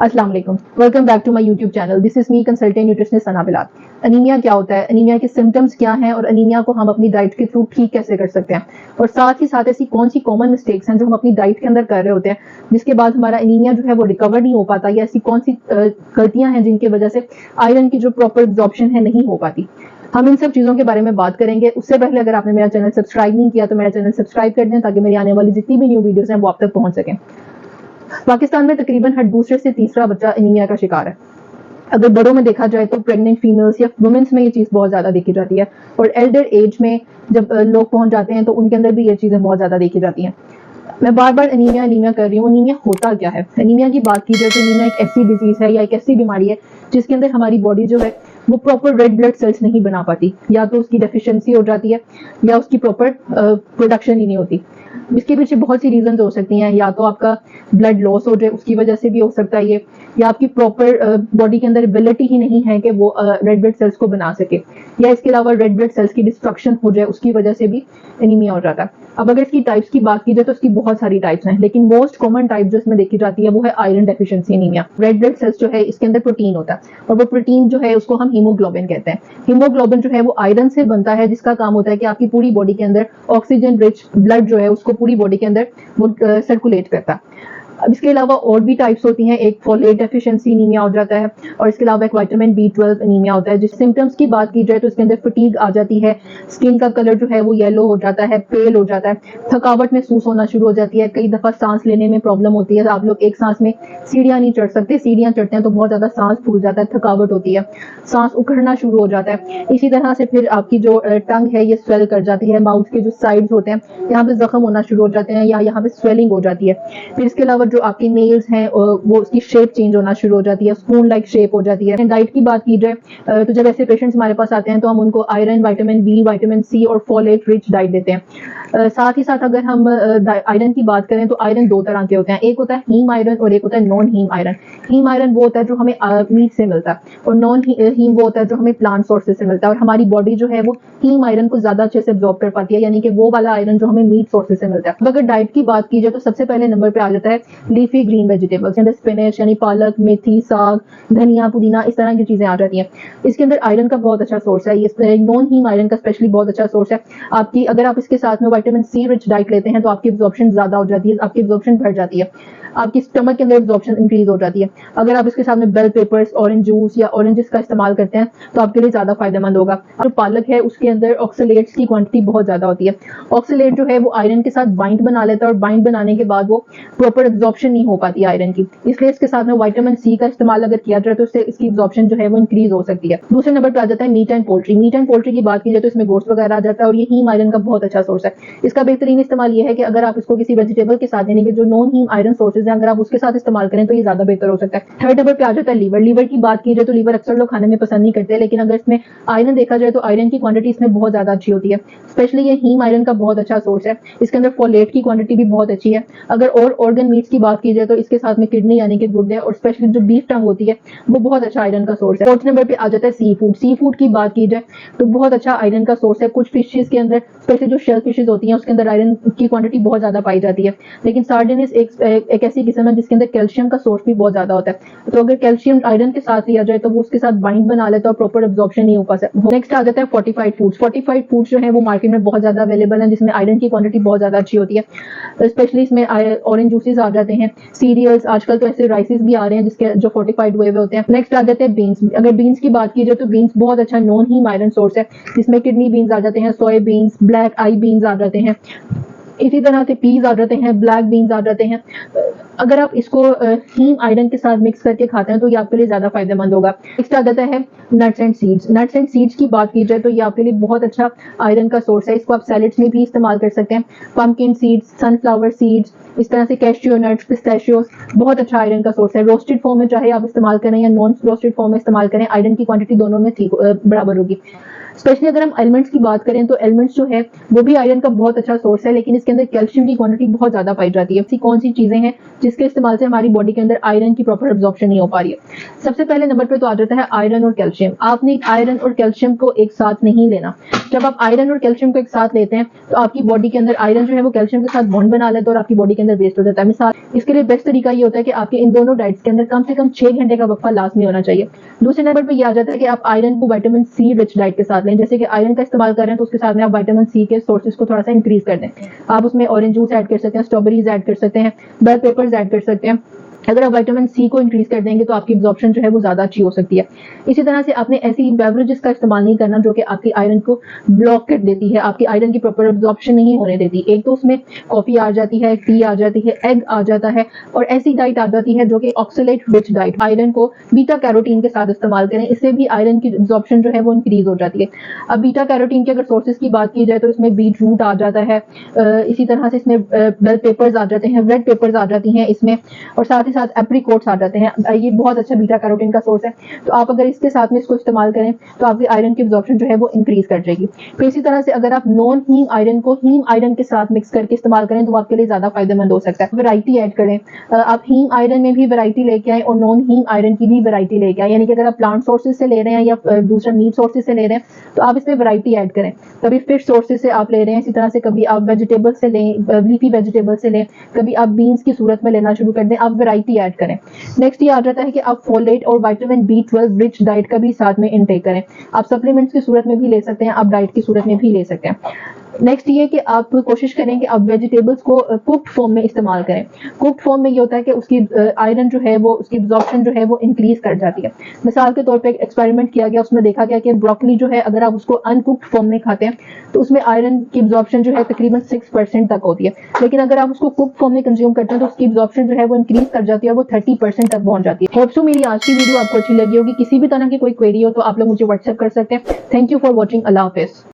अस्सलाम वालेकुम, welcome back to my YouTube channel. This is me consultant nutritionist Sana Bilal. Anaemia क्या होता है, अनीमिया के सिम्टम्स क्या हैं और अनीमिया को हम अपनी डाइट के थ्रू ठीक कैसे कर सकते हैं, और साथ ही साथ ऐसी कौन सी कॉमन मिस्टेक्स हैं जो हम अपनी डाइट के अंदर कर रहे होते हैं जिसके बाद हमारा अनीमिया जो है वो रिकवर नहीं हो पाता, या ऐसी कौन सी गलतियां हैं जिनकी वजह से आयरन की जो प्रॉपर एब्जॉर्प्शन है नहीं हो पाती। हम इन सब चीज़ों के बारे में बात करेंगे। उससे पहले अगर आपने मेरा चैनल सब्सक्राइब नहीं किया तो मेरा चैनल सब्सक्राइब कर दें ताकि मेरी आने वाली जितनी भी न्यू वीडियोस हैं वो आप तक पहुंच सकें। पाकिस्तान में तकरीबन हर दूसरे से तीसरा बच्चा एनीमिया का शिकार है। अगर बड़ों में देखा जाए तो प्रेग्नेंट फीमेल्स या वुमेन्स में ये चीज़ बहुत ज़्यादा देखी जाती है, और एल्डर एज में जब लोग पहुंच जाते हैं तो उनके अंदर भी ये चीज़ें बहुत ज़्यादा देखी जाती हैं। मैं बार बार अनीमिया अनीमिया कर रही हूँ। अनीमिया होता क्या है? अनीमिया की बात की जाए तो अनीमिया एक ऐसी डिजीज़ है या एक ऐसी बीमारी है जिसके अंदर हमारी बॉडी जो है वो प्रॉपर रेड ब्लड सेल्स नहीं बना पाती, या तो उसकी डेफिशिएंसी हो जाती है या उसकी प्रॉपर प्रोडक्शन ही नहीं होती। इसके पीछे बहुत सी रीजन हो सकती हैं, या तो आपका ब्लड लॉस हो जाए उसकी वजह से भी हो सकता है ये, या आपकी प्रॉपर बॉडी के अंदर एबिलिटी ही नहीं है कि वो रेड ब्लड सेल्स को बना सके, या इसके अलावा रेड ब्लड सेल्स की डिस्ट्रक्शन हो जाए उसकी वजह से भी एनीमिया हो जाता है। अब अगर इसकी टाइप्स की बात की जाए तो इसकी बहुत सारी टाइप्स हैं, लेकिन मोस्ट कॉमन टाइप जो इसमें देखी जाती है वो है iron deficiency anaemia. Red blood cells जो है इसके अंदर प्रोटीन होता है, और वो प्रोटीन जो है उसको हम हीमोग्लोबिन कहते हैं। हीमोग्लोबिन जो है वो आयरन से बनता है, जिसका काम होता है कि आपकी पूरी बॉडी के अंदर ऑक्सीजन रिच ब्लड जो है उसको पूरी बॉडी के अंदर वो सर्कुलेट करता है। अब इसके अलावा और भी टाइप्स होती हैं। एक फोलेट डेफिशिएंसी एनीमिया हो जाता है, और इसके अलावा एक विटामिन B12 एनीमिया होता है। जिस सिम्टम्स की बात की जाए तो इसके अंदर फटीग आ जाती है, स्किन का कलर जो है वो येलो हो जाता है, पेल हो जाता है, थकावट महसूस होना शुरू हो जाती है, कई दफा सांस लेने में प्रॉब्लम होती है। आप लोग एक सांस में सीढ़ियाँ नहीं चढ़ सकते, सीढ़ियाँ चढ़ते हैं तो बहुत ज्यादा सांस फूल जाता है, थकावट होती है, सांस उखड़ना शुरू हो जाता है। इसी तरह से फिर आपकी जो टंग है ये स्वेल कर जाती है, माउथ के जो साइड्स होते हैं यहाँ पे जख्म होना शुरू हो जाते हैं, या यहाँ पे स्वेलिंग हो जाती है। फिर इसके अलावा जो आपके नेल्स हैं वो उसकी शेप चेंज होना शुरू हो जाती है, स्पून लाइक शेप हो जाती है। डाइट की बात की जाए तो जब ऐसे पेशेंट्स हमारे पास आते हैं तो हम उनको iron, vitamin B, vitamin C और फोलेट रिच डाइट देते हैं। साथ ही साथ अगर हम आयरन की बात करें तो आयरन दो तरह के होते हैं, एक होता है हीम आयरन और एक होता है non haem iron. Haem iron वो होता है जो हमें मीट से मिलता है, और नॉन हीम वो होता है जो हमें प्लांट सोर्सेज से मिलता है, और हमारी बॉडी जो है वो हीम आयरन को ज्यादा अच्छे से एब्जॉर्ब कर पाती है, यानी कि वो वाला आयरन जो हमें मीट सोर्सेज से मिलता है। तो अगर डाइट की बात की जाए तो सबसे पहले नंबर पे आ जाता है लीफी ग्रीन वेजिटेबल्स, जैसे स्पिनच यानी पालक, मेथी, साग, धनिया, पुदीना, इस तरह की चीजें आ जाती हैं। इसके अंदर आयरन का बहुत अच्छा सोर्स है, ये नॉन हीम आयरन का स्पेशली बहुत अच्छा सोर्स है। आपकी अगर आप इसके साथ में विटामिन C रिच डाइट लेते हैं तो आपकी एब्जॉर्प्शन ज्यादा हो जाती है, आपकी एब्जॉर्प्शन बढ़ जाती है, आपकी स्टमक के अंदर एब्जॉर्प्शन इंक्रीज हो जाती है। अगर आप इसके साथ में बेल पेपर्स, ऑरेंज जूस या ऑरेंजेस का इस्तेमाल करते हैं तो आपके लिए ज्यादा फायदेमंद होगा। जो पालक है उसके अंदर ऑक्सलेट्स की क्वांटिटी बहुत ज्यादा होती है। ऑक्सलेट जो है वो आयरन के साथ बाइंड बना लेता है, और बाइंड बनाने के बाद वो प्रॉपर एब्जॉर्प्शन नहीं हो पाती आयरन की, इसलिए इसके साथ में विटामिन C का इस्तेमाल अगर किया जाए तो इससे इसकी एब्जॉर्प्शन जो है वो इंक्रीज हो सकती है। दूसरे नंबर पर आ जाता है meat and poultry. Meat and poultry की बात की जाए तो इसमें गोश्त वगैरह आ जाता है, और ये हीम आयरन का बहुत अच्छा सोर्स है। इसका बेहतरीन इस्तेमाल ये है कि अगर आप इसको किसी वेजिटेबल के साथ, यानी कि जो नॉन हीम आयरन सोर्सेज हैं, अगर आप उसके साथ इस्तेमाल करें तो ये ज्यादा बेहतर हो सकता है। थर्ड नंबर पे आ जाता है लीवर। लीवर की बात की जाए तो लीवर अक्सर लोग खाने में पसंद नहीं करते, लेकिन अगर इसमें आयरन देखा जाए तो आयरन की क्वांटिटी इसमें बहुत ज्यादा अच्छी होती है, स्पेशली ये हीम आयरन का बहुत अच्छा सोर्स है। इसके अंदर फोलेट की क्वांटिटी भी बहुत अच्छी है। अगर और ऑर्गन मीट्स की बात की जाए तो इसके साथ में किडनी यानी कि गुर्दे, और स्पेशली जो बीफ टंग होती है वो बहुत अच्छा आयरन का सोर्स है। फोर्थ नंबर पे आ जाता है सी फूड। सी फूड की बात की जाए तो बहुत अच्छा आयरन का सोर्स है। कुछ फिशेज के अंदर, स्पेशली जो शेल फिशेज होती हैं उसके अंदर आयरन की क्वांटिटी बहुत ज्यादा पाई जाती है, लेकिन सार्डिनस एक ऐसी किस्म है जिसके अंदर कैल्शियम का सोर्स भी बहुत ज्यादा होता है। तो अगर कैल्शियम आयरन के साथ लिया जाए तो वो उसके साथ बाइंड बना लेता है और प्रॉपर एब्जॉर्प्शन नहीं हो पाता। नेक्स्ट आ जाता है फोर्टिफाइड फूड्स। फोर्टिफाइड फूड्स जो है वो मार्केट में बहुत ज्यादा अवेलेबल है, जिसमें आयरन की क्वांटिटी बहुत ज्यादा अच्छी होती है। स्पेशली इसमें ऑरेंज जूसेस आ जाते हैं, सीरियल्स, आजकल तो ऐसे राइसेस भी आ रहे हैं जिसके जो फोर्टिफाइड हुए होते हैं। नेक्स्ट आ जाते हैं बीन्स। अगर बीन्स की बात की जाए तो बीन्स बहुत अच्छा नॉन हीम आयरन सोर्स है, जिसमें किडनी बीन्स आ जाते हैं, सोया बीन्स, ब्लैक आई बीन्स आ जाते हैं, इसी तरह से पीज आ जाते हैं, ब्लैक बीन्स आ जाते हैं। अगर आप इसको हीम आयरन के साथ मिक्स करके खाते हैं तो ये आपके लिए ज्यादा फायदेमंद होगा। नेक्स्ट आ जाता है nuts and seeds. Nuts and seeds की बात की जाए तो ये आपके लिए बहुत अच्छा आयरन का सोर्स है। इसको आप सैलेड्स में भी इस्तेमाल कर सकते हैं। पंपकिन सीड्स, सनफ्लावर सीड्स, इस तरह से कैश्यू नट्स, पिस्ताशियोस बहुत अच्छा आयरन का सोर्स है। रोस्टेड फॉर्म में चाहे आप इस्तेमाल करें या नॉन रोस्टेड फॉर्म में इस्तेमाल करें, आयरन की क्वांटिटी दोनों में ठीक बराबर होगी। स्पेशली अगर हम एलिमेंट्स की बात करें तो एलिमेंट्स जो है वो भी आयरन का बहुत अच्छा सोर्स है, लेकिन इसके अंदर कैल्शियम की क्वांटिटी बहुत ज्यादा पाई जाती है। ऐसी कौन सी चीजें हैं जिसके इस्तेमाल से हमारी बॉडी के अंदर आयरन की प्रॉपर एब्जॉर्प्शन नहीं हो पा रही है? सबसे पहले नंबर पे तो आ जाता है आयरन और कैल्शियम। आपने आयरन और कैल्शियम को एक साथ नहीं लेना। जब आप आयरन और कैल्शियम को एक साथ लेते हैं तो आपकी बॉडी के अंदर आयरन जो है वो कैल्शियम के साथ बॉन्ड बना लेता है और आपकी बॉडी के अंदर वेस्ट हो जाता है। मिसाल इसके लिए बेस्ट तरीका ये होता है कि आपके इन दोनों डाइट्स के अंदर कम से कम 6 घंटे का वक्फा लाजमी होना चाहिए। दूसरे नंबर पर ये आ जाता है कि आप आयरन को विटामिन सी रिच डाइट के साथ लें। जैसे कि आयरन का इस्तेमाल कर रहे हैं तो उसके साथ में आप विटामिन सी के सोर्सेज को थोड़ा सा इंक्रीज कर दें। आप उसमें ऑरेंज जूस ऐड कर सकते हैं, स्ट्रॉबेरीज ऐड कर सकते हैं, बेल पेपर्स ऐड कर सकते हैं। अगर आप विटामिन सी को इंक्रीज कर देंगे तो आपकी एब्जॉर्प्शन जो है वो ज्यादा अच्छी हो सकती है। इसी तरह से आपने ऐसी बेवरेजेस का इस्तेमाल नहीं करना जो कि आपकी आयरन को ब्लॉक कर देती है, आपकी आयरन की प्रॉपर एब्जॉर्प्शन नहीं होने देती। एक तो उसमें कॉफी आ जाती है, टी आ जाती है, एग आ जाता है, और ऐसी डाइट आ जाती है जो कि ऑक्सलेट रिच डाइट। आयरन को बीटा कैरोटीन के साथ इस्तेमाल करें, इससे भी आयरन की एब्जॉर्प्शन जो है वो इंक्रीज हो जाती है। अब बीटा कैरोटीन के अगर सोर्सेज की बात की जाए तो इसमें बीट रूट आ जाता है, इसी तरह से इसमें बेल पेपर्स आ जाते हैं, रेड पेपर्स आ जाती हैं इसमें, और साथ ही साथ एप्रिकॉट्स आ जाते हैं। ये बहुत अच्छा बीटा कैरोटीन का सोर्स है, तो आप अगर इसके साथ में इसको इस्तेमाल करें तो आपकी आयरन की एब्जॉर्प्शन जो है वो इंक्रीज कर जाएगी। फिर इसी तरह से अगर आप नॉन हीम आयरन को हीम आयरन के साथ मिक्स करके इस्तेमाल करें तो आपके लिए ज्यादा फायदेमंद हो सकता है। वैरायटी ऐड करें, आप हीम आयरन में भी वैरायटी लेके आए और नॉन हीम आयरन की भी वैरायटी लेके आए। यानी कि अगर आप प्लांट सोर्सेज से ले रहे हैं या दूसरा मीट सोर्सेज से ले रहे हैं तो आप इसमें वैरायटी ऐड करें। कभी फिश सोर्सेज से आप ले रहे हैं, इसी तरह से कभी आप वेजिटेबल से लें, लीफी वेजिटेबल से लें, कभी आप बीन्स की सूरत में लेना शुरू कर दें, आप वैरायटी ऐड करें। नेक्स्ट ये आ जाता है कि आप फोलेट और विटामिन B12 रिच डाइट का भी साथ में इनटेक करें। आप सप्लीमेंट्स की सूरत में भी ले सकते हैं, आप डाइट की सूरत में भी ले सकते हैं। नेक्स्ट ये कि आप कोशिश करें कि आप वेजिटेबल्स को कुक्ड फॉर्म में इस्तेमाल करें। कुक्ड फॉर्म में ये होता है कि उसकी आयरन जो है वो, उसकी एब्जॉर्प्शन जो है वो इंक्रीज कर जाती है। मिसाल के तौर पे एक एक्सपेरिमेंट किया गया, उसमें देखा गया कि ब्रोकली जो है अगर आप उसको अनकुक्ड फॉर्म में खाते हैं तो उसमें आयरन की एब्जॉर्प्शन जो है तकरीबन 6% तक होती है, लेकिन अगर आप उसको कुक्ड फॉर्म में कंज्यूम करते हैं तो उसकी एब्जॉर्प्शन जो है वो इंक्रीज कर जाती है और वो 30% तक पहुंच जाती है। होप सो मेरी आज की वीडियो आपको अच्छी लगी होगी। किसी भी तरह की कोई क्वेरी हो तो आप लोग मुझे व्हाट्सएप कर सकते हैं। Thank you for watching. Allah Hafiz.